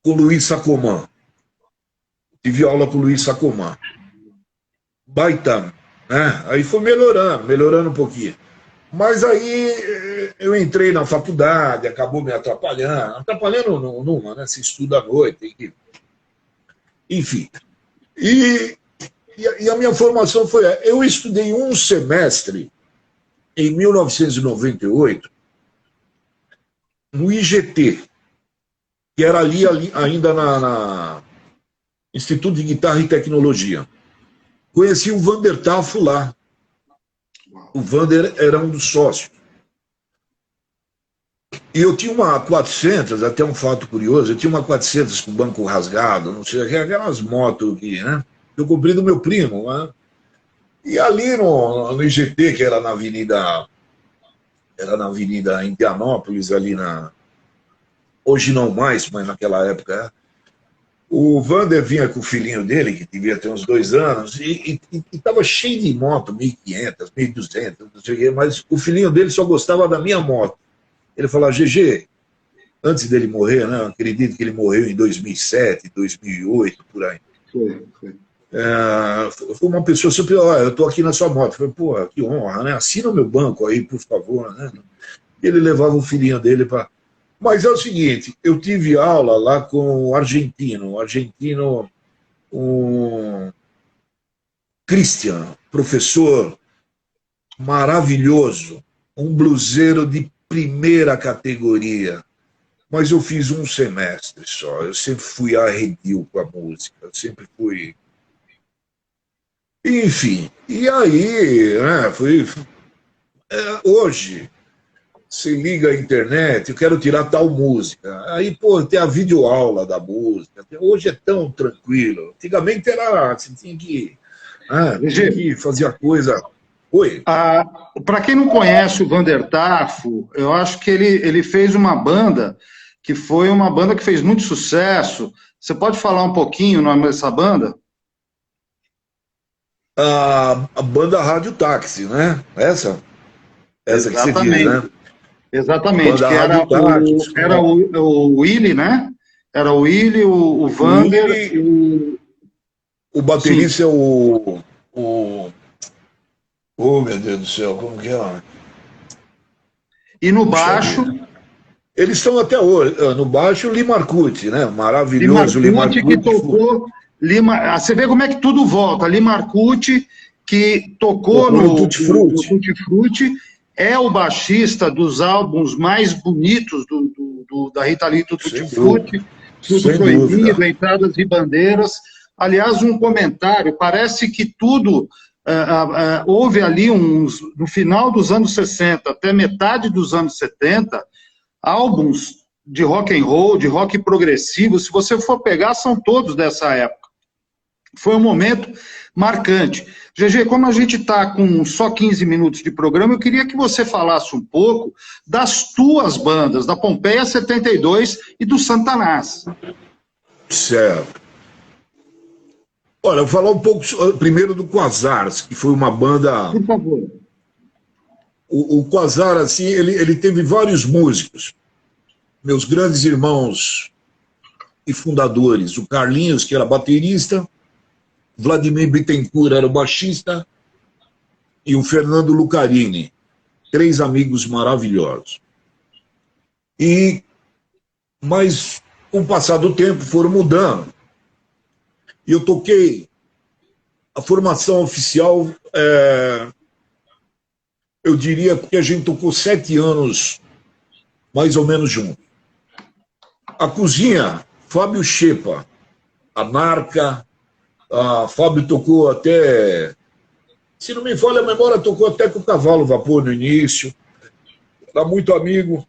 o Luiz Sacomã. Tive aula com o Luiz Sacomã. Baita, né? Aí foi melhorando um pouquinho. Mas aí eu entrei na faculdade, acabou me atrapalhando numa, né? Se estuda à noite, tem que... Enfim. E a minha formação foi... Eu estudei um semestre, em 1998, no IGT, que era ali ainda na Instituto de Guitarra e Tecnologia. Conheci o Vander Tafo lá. O Vander era um dos sócios. E eu tinha uma 400, até um fato curioso, eu tinha uma 400 com banco rasgado, não sei, aquelas motos que, né? Eu comprei do meu primo, né? E ali no IGT, que era na Avenida Indianópolis, ali hoje não mais, mas naquela época, o Vander vinha com o filhinho dele, que devia ter uns 2 anos, e estava cheio de moto, 1.500, 1.200, não sei o quê, mas o filhinho dele só gostava da minha moto. Ele falava, GG, antes dele morrer, né, eu acredito que ele morreu em 2007, 2008, por aí. Foi. Foi uma pessoa super, eu estou aqui na sua moto. Eu falei, pô, que honra, né? Assina o meu banco aí, por favor, né? E ele levava o filhinho dele para... Mas é o seguinte, eu tive aula lá com o argentino, um Christian, professor maravilhoso, um bluseiro de primeira categoria, mas eu fiz um semestre só, eu sempre fui arredio com a música, eu sempre fui... Enfim, e aí, né, hoje... Você liga a internet, eu quero tirar tal música. Aí, pô, tem a videoaula da música. Hoje é tão tranquilo. Antigamente era, você tinha que fazer a coisa. Oi. Para quem não conhece o Vander Tafo, eu acho que ele fez uma banda que foi uma banda que fez muito sucesso. Você pode falar um pouquinho o nome dessa banda? A banda Rádio Táxi, né? Essa que você diz, né? Exatamente, que era o Willy, né? Era o Willy, o Vander. O baterista é o. Oh, meu Deus do céu, como que é? E no baixo. Eles estão até hoje. No baixo, o Limarcucci, né? Maravilhoso Limarcucci que tocou. Você vê como é que tudo volta. Limarcucci, que tocou no Tutti Frutti. É o baixista dos álbuns mais bonitos da Rita Lee, Tutti Frutti, Tudo Proibido, Entradas e Bandeiras. Aliás, um comentário, parece que tudo, houve ali no final dos anos 60, até metade dos anos 70, álbuns de rock and roll, de rock progressivo, se você for pegar, são todos dessa época. Foi um momento marcante. GG, como a gente está com só 15 minutos de programa, eu queria que você falasse um pouco das tuas bandas, da Pompeia 72 e do Santanás. Certo. Olha, eu vou falar um pouco primeiro do Quasars, que foi uma banda... Por favor. O Quasar, assim, ele teve vários músicos. Meus grandes irmãos e fundadores, o Carlinhos, que era baterista, Vladimir Bittencourt era o baixista, e o Fernando Lucarini, 3 amigos maravilhosos. Mas, com o passar do tempo, foram mudando. E eu toquei a formação oficial, eu diria que a gente tocou 7 anos, mais ou menos, junto. A cozinha, Fábio Shepa, a Narca, a Fábio tocou até, se não me falha a memória, tocou até com o Cavalo Vapor no início. Era muito amigo,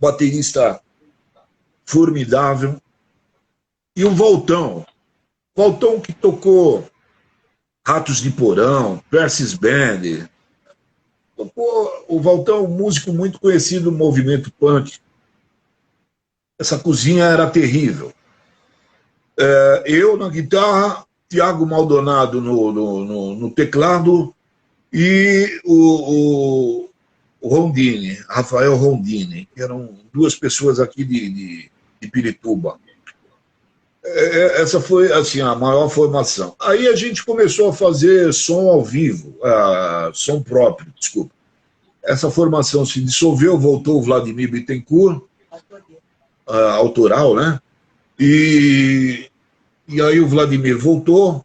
baterista formidável. E o Valtão que tocou Ratos de Porão, Persis Band. Tocou, o Valtão, um músico muito conhecido no movimento punk. Essa cozinha era terrível. Eu na guitarra, Tiago Maldonado no teclado e o Rondini, Rafael Rondini, que eram 2 pessoas aqui de Pirituba. Essa foi assim, a maior formação. Aí a gente começou a fazer som ao vivo, som próprio, desculpa. Essa formação se dissolveu, voltou o Vladimir Bittencourt, autoral, né? E aí o Vladimir voltou,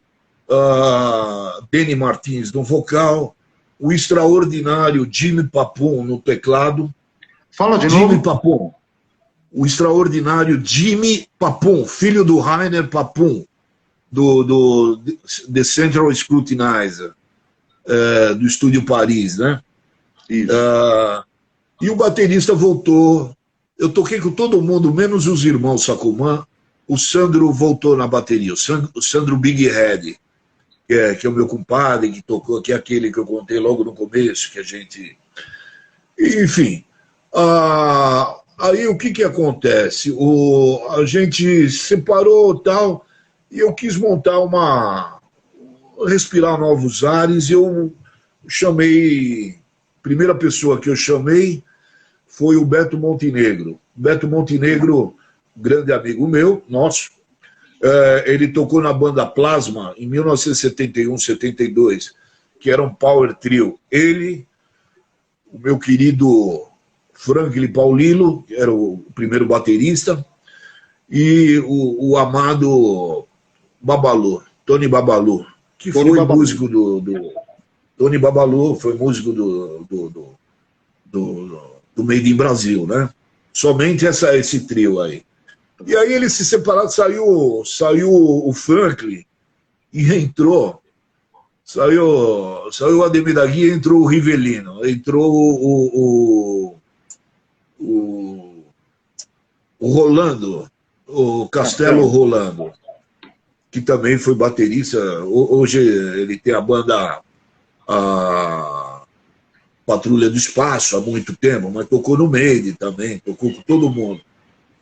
Deni Martins no vocal, o extraordinário Jimmy Papum no teclado. Fala de Jimmy novo. Papum. O extraordinário Jimmy Papum, filho do Rainer Papum, do The Central Scrutinizer, do Estúdio Paris, né? E o baterista voltou. Eu toquei com todo mundo, menos os irmãos Sacomã. O Sandro voltou na bateria, o Sandro Big Head, que é o meu compadre, que tocou, que é aquele que eu contei logo no começo, que a gente... Enfim, aí o que acontece? A gente separou tal, e eu quis montar respirar novos ares, e eu chamei... Primeira pessoa que eu chamei foi o Beto Montenegro. Beto Montenegro, grande amigo meu, nosso, ele tocou na banda Plasma em 1971, 72, que era um power trio. Ele, o meu querido Franklin Paulilo, que era o primeiro baterista, e o amado Babalu, Tony Babalu, que foi músico do Tony Babalu, foi músico do Made in Brasil, né? Somente esse trio aí. E aí eles se separaram, saiu o Franklin e entrou. Saiu o Ademir da Guia, entrou o Rivelino, entrou o Rolando, o Castelo Rolando, que também foi baterista. Hoje ele tem a banda a Patrulha do Espaço há muito tempo, mas tocou no Made também, tocou com todo mundo.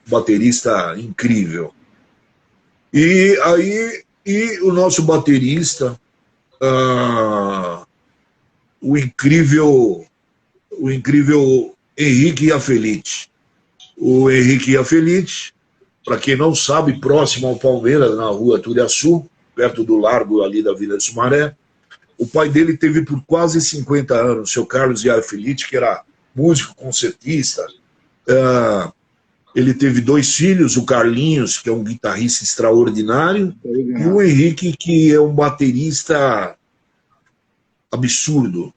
Baterista incrível. E o nosso baterista, o incrível Henrique Iafelite. O Henrique Iafelite, para quem não sabe, próximo ao Palmeiras, na rua Turiaçu, perto do largo ali da Vila de Sumaré. O pai dele teve por quase 50 anos, o seu Carlos Iafelite, que era músico, concertista. Ele teve 2 filhos, o Carlinhos, que é um guitarrista extraordinário, e o Henrique, que é um baterista absurdo.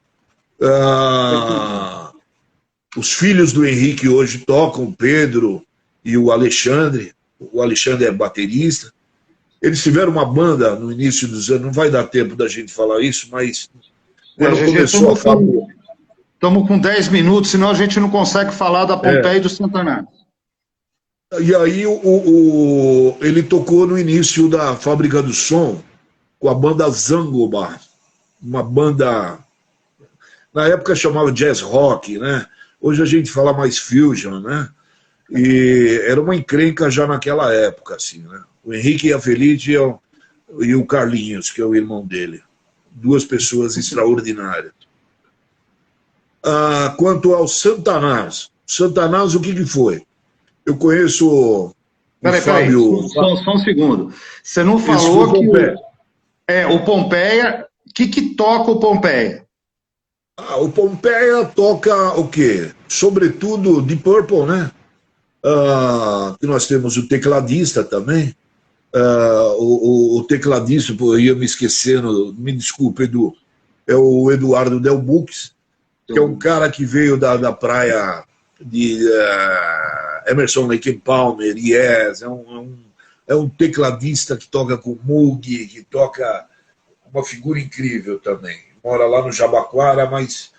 Os filhos do Henrique hoje tocam, o Pedro e o Alexandre. O Alexandre é baterista. Eles tiveram uma banda no início dos anos, não vai dar tempo da gente falar isso, mas quando começou a falar... Estamos com 10 minutos, senão a gente não consegue falar da Pompeia e do Santana. E aí ele tocou no início da Fábrica do Som com a banda Zangoba, uma banda, na época chamava jazz rock, né? Hoje a gente fala mais fusion, né? E era uma encrenca já naquela época, assim, né? O Henrique Iafelite e o Carlinhos, que é o irmão dele. Duas pessoas extraordinárias. Quanto ao Santanás, o que foi? Eu conheço o Fábio... Só um segundo. Você não falou que o Pompeia... O que toca o Pompeia? O Pompeia toca o quê? Sobretudo Deep Purple, né? Que nós temos o tecladista também. O tecladista, eu ia me esquecendo, me desculpe, Edu, é o Eduardo Del Bux, que é um cara que veio da praia de Emerson, Lake and Palmer, Yes, é um tecladista que toca com Moog, que toca uma figura incrível também. Mora lá no Jabaquara, mas...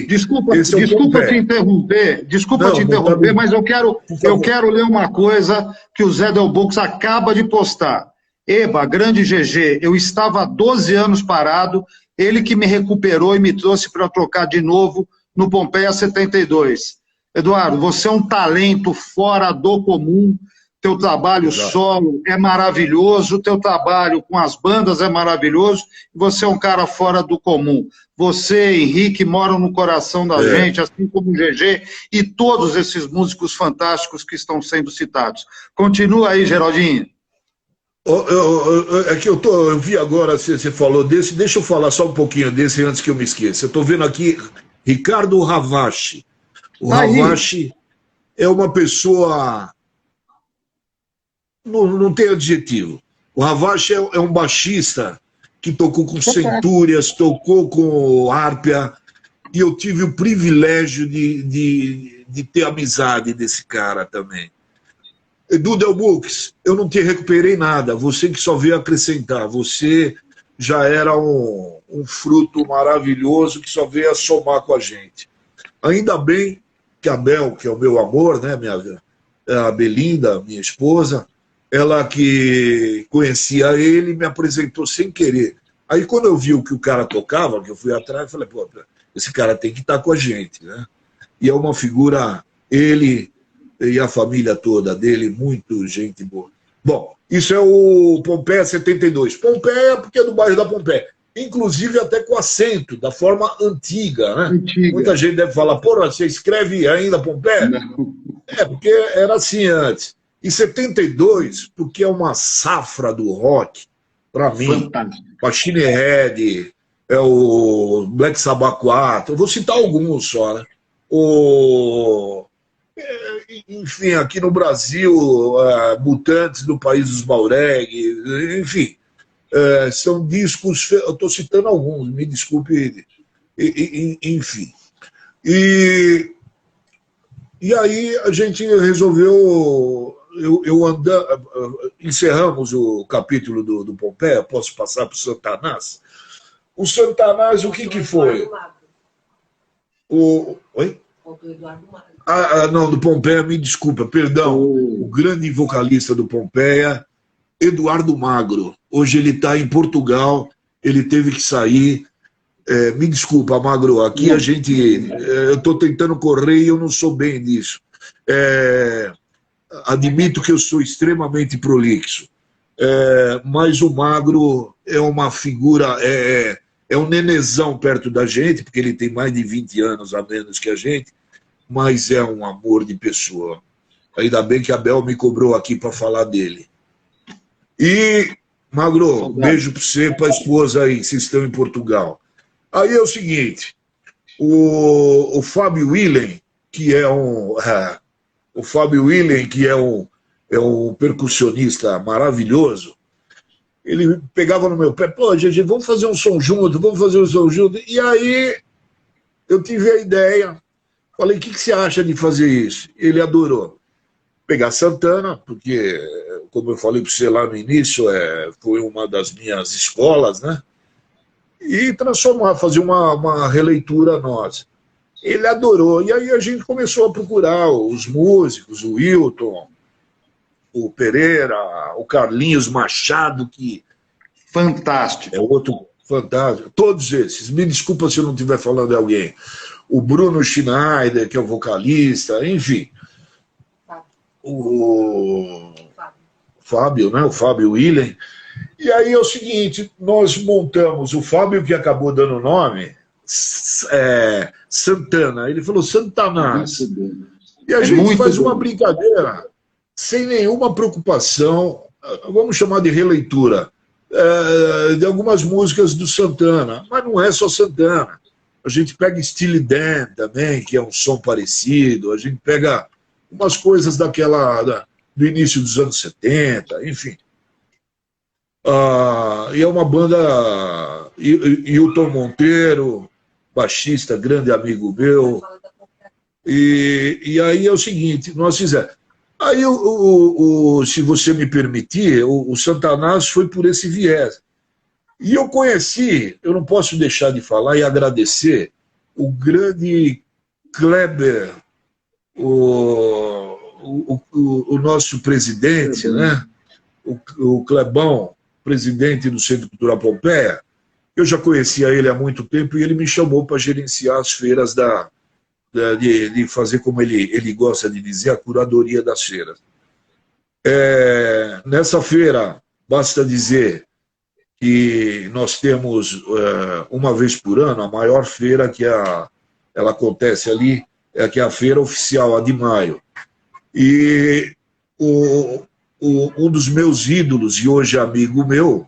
Desculpa te interromper, mas eu quero ler uma coisa que o Zé Del Bux acaba de postar. Eba, grande GG, eu estava há 12 anos parado, ele que me recuperou e me trouxe para tocar de novo no Pompeia 72. Eduardo, você é um talento fora do comum, teu trabalho solo é maravilhoso, teu trabalho com as bandas é maravilhoso, e você é um cara fora do comum. Você, Henrique, moram no coração da gente, assim como o GG e todos esses músicos fantásticos que estão sendo citados. Continua aí, Geraldinho. É que eu vi agora, você falou desse, deixa eu falar só um pouquinho desse antes que eu me esqueça. Eu estou vendo aqui Ricardo Ravache. O Ravache é uma pessoa... Não tem adjetivo. O Ravache é um baixista que tocou com Centúrias, tocou com Árpia, e eu tive o privilégio de ter amizade desse cara também. Edu Del Bux, eu não te recuperei nada, você que só veio acrescentar, você já era um fruto maravilhoso que só veio a somar com a gente. Ainda bem que a Bel, que é o meu amor, né, a Belinda, minha esposa, ela que conhecia ele, me apresentou sem querer. Aí quando eu vi o que o cara tocava, que eu fui atrás, eu falei, pô, esse cara tem que estar com a gente, né? E é uma figura, ele e a família toda dele, muito gente boa. Bom, isso é o Pompeia 72. Pompeia porque é do bairro da Pompeia. Inclusive até com acento, da forma antiga, né? Muita gente deve falar, porra, você escreve ainda Pompeia? Não. Porque era assim antes. Em 72, porque é uma safra do rock, para mim, Machine Head, é o Black Sabbath 4, eu vou citar alguns só, né? Enfim, aqui no Brasil, Mutantes do País dos Baureg, enfim, são discos, eu estou citando alguns, me desculpe, enfim. E aí a gente resolveu... encerramos o capítulo do Pompeia, posso passar para o Santanás? O Santanás, o que foi? Oi? Não, do Pompeia, me desculpa, perdão. O grande vocalista do Pompeia, Eduardo Magro. Hoje ele está em Portugal, ele teve que sair. Me desculpa, Magro, aqui a gente... eu estou tentando correr e eu não sou bem disso. Admito que eu sou extremamente prolixo, mas o Magro é uma figura, é um nenezão perto da gente, porque ele tem mais de 20 anos a menos que a gente, mas é um amor de pessoa. Ainda bem que a Bel me cobrou aqui para falar dele. E, Magro, beijo para você e para a esposa aí, vocês estão em Portugal. Aí é o seguinte, o Fábio Willen, que é o Fábio Willen, que é um percussionista maravilhoso, ele pegava no meu pé, pô, GG, vamos fazer um som junto, E aí eu tive a ideia, falei, o que você acha de fazer isso? Ele adorou. Pegar Santana, porque, como eu falei para você lá no início, foi uma das minhas escolas, né? E transformar, fazer uma releitura nossa. Ele adorou, e aí a gente começou a procurar os músicos, o Wilton, o Pereira, o Carlinhos Machado, que... Fantástico. É outro fantástico. Todos esses. Me desculpa se eu não estiver falando de alguém. O Bruno Schneider, que é o vocalista, enfim. O Fábio, né? O Fábio Willen. E aí é o seguinte, nós montamos, o Fábio que acabou dando o nome, Santana, ele falou Santanás. E a gente faz uma brincadeira sem nenhuma preocupação, vamos chamar de releitura, de algumas músicas do Santana, mas não é só Santana. A gente pega Steely Dan também, que é um som parecido, a gente pega umas coisas do início dos anos 70, enfim. E é uma banda, Hilton Monteiro, baixista, grande amigo meu, e aí é o seguinte, nós fizemos. Aí, se você me permitir, o Santanás foi por esse viés. E eu conheci, eu não posso deixar de falar e agradecer, o grande Kleber, o nosso presidente, né? O Clebão, presidente do Centro Cultural Pompeia. Eu já conhecia ele há muito tempo e ele me chamou para gerenciar as feiras de fazer, como ele gosta de dizer, a curadoria das feiras. Nessa feira, basta dizer que nós temos, uma vez por ano, a maior feira ela acontece ali, que é a feira oficial, a de maio. E um dos meus ídolos, e hoje amigo meu,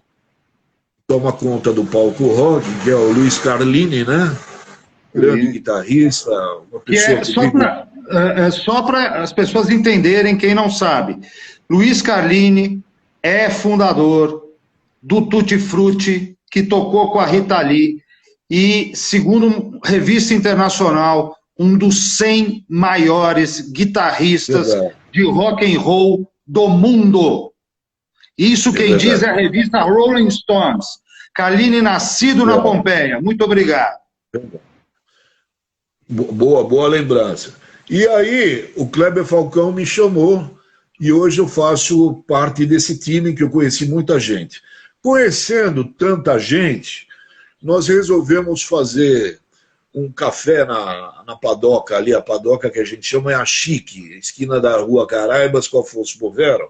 toma conta do palco rock, que é o Luiz Carlini, né? Grande guitarrista, uma pessoa só para as pessoas entenderem, quem não sabe. Luiz Carlini é fundador do Tutti Frutti, que tocou com a Rita Lee, e, segundo revista internacional, um dos 100 maiores guitarristas de rock and roll do mundo. Isso quem diz é a revista Rolling Stones. Carlini, nascido na Pompeia. Muito obrigado. Boa lembrança. E aí, o Kleber Falcão me chamou e hoje eu faço parte desse time que eu conheci muita gente. Conhecendo tanta gente, nós resolvemos fazer um café na Padoca, ali a Padoca que a gente chama é a Chique, esquina da Rua Caraibas com Afonso Bovero,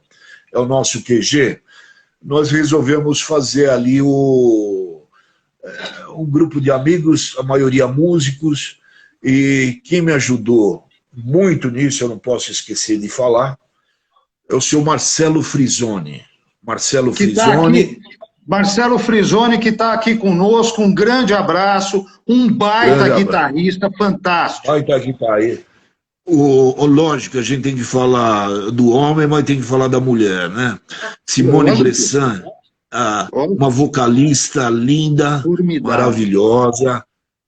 é o nosso QG. Nós resolvemos fazer ali um grupo de amigos, a maioria músicos, e quem me ajudou muito nisso, eu não posso esquecer de falar, é o seu Marcelo Frisoni. Marcelo Frisoni. Marcelo Frisoni, que está aqui conosco, um grande abraço, um baita guitarrista fantástico. Baita guitarrista. Lógico, a gente tem que falar do homem, mas tem que falar da mulher, né? Simone Bressan, uma vocalista linda, maravilhosa.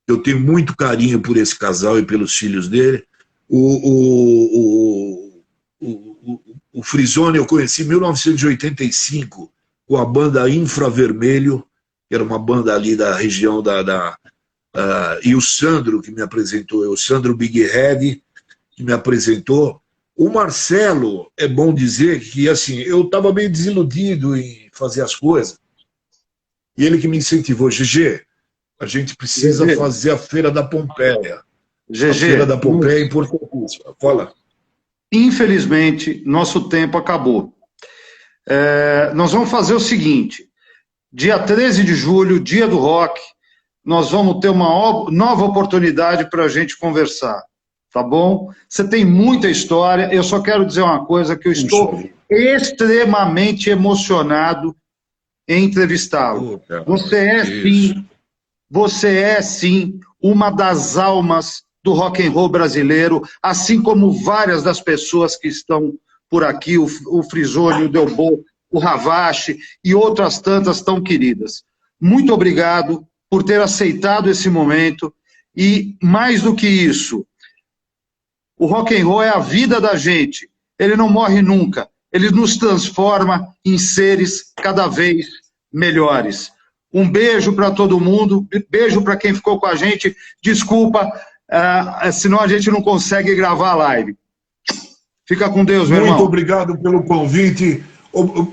Eu tenho muito carinho por esse casal e pelos filhos dele. O Frisoni eu conheci em 1985 com a banda Infravermelho, que era uma banda ali da região e o Sandro que me apresentou, o Sandro Big Head, que me apresentou. O Marcelo, é bom dizer que assim, eu estava meio desiludido em fazer as coisas, e ele que me incentivou, GG, a gente precisa fazer a Feira da Pompeia. A Feira da Pompeia é importantíssima. Fala. Infelizmente, nosso tempo acabou. Nós vamos fazer o seguinte, dia 13 de julho, dia do rock, nós vamos ter uma nova oportunidade para a gente conversar, tá bom? Você tem muita história, eu só quero dizer uma coisa, que eu estou extremamente emocionado em entrevistá-lo. Você é sim uma das almas do rock and roll brasileiro, assim como várias das pessoas que estão por aqui, o Frisoni, o Delbo, o Ravache e outras tantas tão queridas. Muito obrigado por ter aceitado esse momento e, mais do que isso, o rock and roll é a vida da gente, ele não morre nunca, ele nos transforma em seres cada vez melhores. Um beijo para todo mundo, beijo para quem ficou com a gente, desculpa, senão a gente não consegue gravar a live. Fica com Deus, meu irmão. Muito obrigado pelo convite.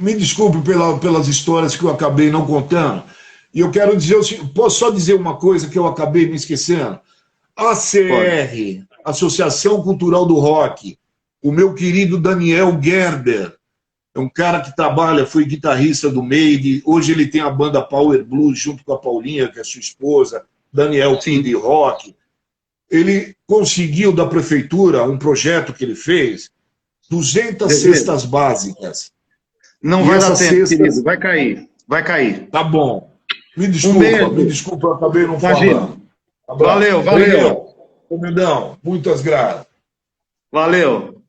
Me desculpe pelas histórias que eu acabei não contando. E eu quero dizer, posso só dizer uma coisa que eu acabei me esquecendo? ACR, Associação Cultural do Rock, o meu querido Daniel Gerber, É um cara que trabalha, foi guitarrista do Maiden, hoje ele tem a banda Power Blues junto com a Paulinha, que é sua esposa, Daniel Kid Rock. Ele conseguiu da prefeitura um projeto que ele fez, 200 cestas básicas. Não E vai dar essas tempo, cestas... querido. Vai cair. Vai cair. Tá bom. Me beijo. desculpa, eu acabei não Imagina. falando. Abraço. Valeu. Comendão, muitas graças. Valeu.